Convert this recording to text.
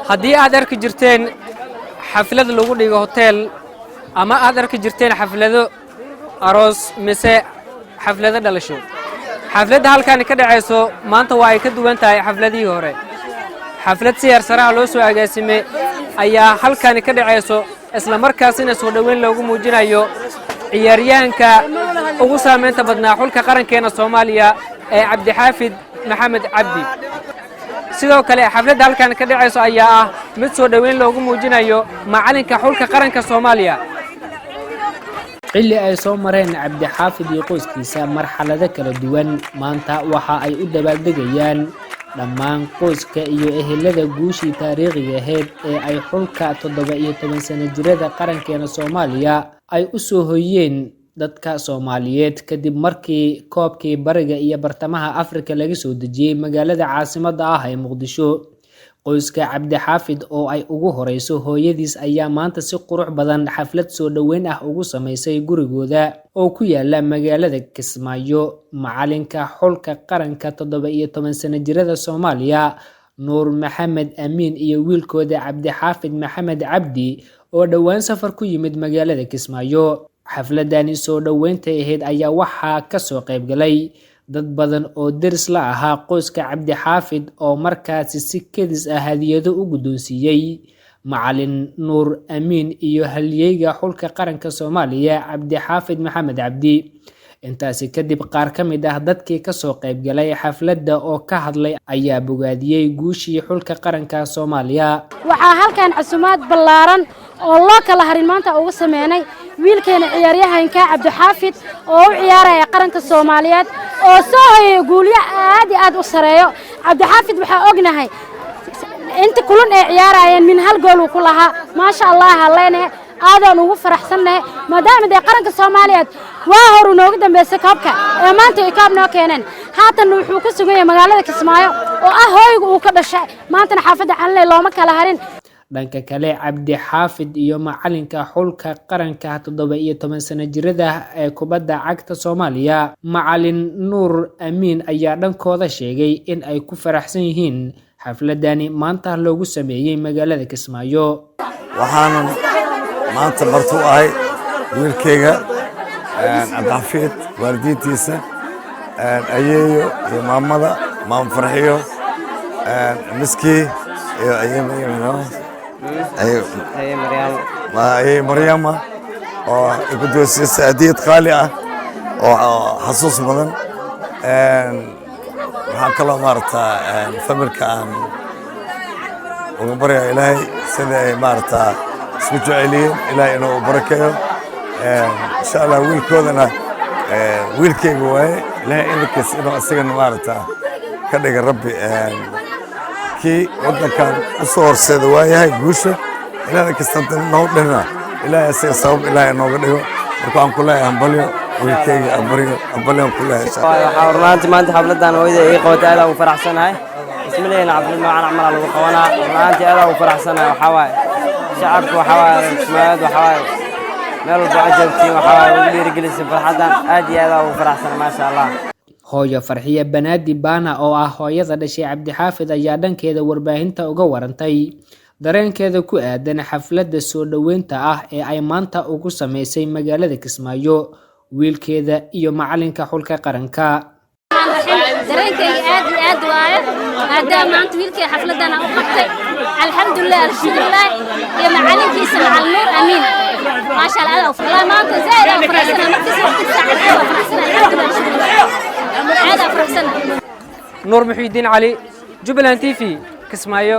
haddii aad arki jirteen xaflad lagu dhigo hotel ama aad arki jirteen xaflado aroos mise xaflado dhalasho xafladda halkan ka dhacayso maanta waa ay ka duwan tahay xafladihii hore xaflad siyaar saraha loo soo agaasimay ayaa halkan ka dhacayso isla markaasina soo dhaweyn loogu muujinayo ciyaaryahanka ugu saameynta badnaa xulka qarankeena Soomaaliya ee Cabdixaafid Maxamed Cabdi sidoo kale xafladda halkan ka dhacayso ayaa ah mid soo dhaweyn loogu muujinayo macalinka xulka qaranka Soomaaliya xilli ay soo mareen Cabdixaafid iyo qoyskiisa marxalado kala duwan maanta waxa ay u dabaaldegayaan dhammaan qoyska iyo ehelada guushii taariikhiga ahayd ee ay xulka 17 sano jirada qarankeena Soomaaliya ay u soo hoyeen dadka Soomaaliyeed kadib markii koobkii bariga iyo bartamaha Afrika laga soo dejiyay magaalada caasimadda ah ee Muqdisho qoyska Cabdixaafid oo ay ugu horeyso hooyadiis ayaa maanta si qurux badan xaflad soo dhaweyn ah ugu sameysay gurigooda oo ku yaala magaalada Kismaayo macalinka xulka qaranka 17 sano jirada Soomaaliya Nuur Maxamed Amiin iyo wiilkooda Cabdixaafid Maxamed Cabdi oo dhawaan safar ku yimid magaalada Kismaayo xafladani soo dhaweynta ahayd ayaa waxaa ka soo qayb galay dad badan oo deris la ahaa qoyska Cabdixaafid oo markaasi si kedis ah hadiyado u guddoonsiiyay macalin Nuur Amiin iyo halyeyga xulka qaranka Soomaaliya Cabdixaafid Maxamed Cabdi intaasi kadib qaar ka mid ah dadkii ka soo qayb galay xafladda oo ka hadlay ayaa bogaadiyay guushii xulka qaranka Soomaaliya waxa halkan casumaad ballaaran oo loo kala harin maanta ugu sameynay wiilkeena ciyaaryahanka Cabdixaafid oo u ciyaaraya qaranka Soomaaliyeed oo soo hoyay guulyo aad u sareeyo Cabdixaafid waxa ognahay inta kulan ee ciyaarayeen min hal gool uu ku lahaa ma sha Allah haleene aadaan ugu faraxsanahay maadaama qaranka Soomaaliyeed waa hor nooga dambeysay koobka ee maanta ay koob noo keeneen haatan wuxuu ku sugan yahay magaalada Kismaayo oo ah hooyga uu ka dhashay maanta xaafadda Canley looma kala harin dhanka kale Cabdixaafid iyo macalinka xulka qaranka 17 sano jirada ee kubadda cagta Soomaaliya macalin Nuur Amiin ayaa dhankooda sheegay in ay ku faraxsan yihiin xafladani maanta loogu sameeyay magaalada Kismaayo waxaan maanta bartu ahay wiilkayga Cabdixaafid waalidiintiisa ayeeyo iyo maamada maam Farxiyo miski iyo أي مريم وقدوسي سعدية خالي وحصوص مدن waxaan kaloo maarta familkaan ugu barya ilaahay sida ay maarta isku jeceliyeen ilaahay inuu barakeeyo insha Allah wiilkoodana wiilkayga waaye ilaahay inkiis inuu asagana maarta ka dhiga rabbi kii wadankan u soo horseeda waayahay guusha ilaahay kastanta noo dhina ilaahay asaga sabab ilaahay nooga dhigo marka aan ku leeyahay balyo wiilkayga balyo ku leeyahay waxaa runtii maanta xafladan hooyada ay qabatay aad ugu faraxsanahay ismaleeyna xaflad noocan camal lagu qabanaa runtii aad ugu faraxsanahay waxa waaye shacabku waxa waaye Soomaaliyeed waxa waaye meel walba joogtiin waxa waaye ugu dhiirigelisay farxadan aad iyo aad ugu faraxsanahay ma sha Allah hooyo Farxiya Banaadi Baana oo ah hooyada dhashay Cabdixaafid ayaa dhankeeda warbaahinta uga warantay dareenkeeda ku aadan xafladda soo dhaweynta ah ee ay maanta ugu sameysay magaalada Kismaayo wiilkeeda iyo macalinka xulka qaranka dareenkayga aad waayo maadaama maanta wiilkay xafladana u qabtay alxamdulillah iyo macalinkiisa macalin Nuur Amiin ma sha Allah والله maanta zaid aan faraxsanahay markii waqti saacad oo faraxsanahay Nuur Muxyidiin Ali Jubaland TV Kismaayo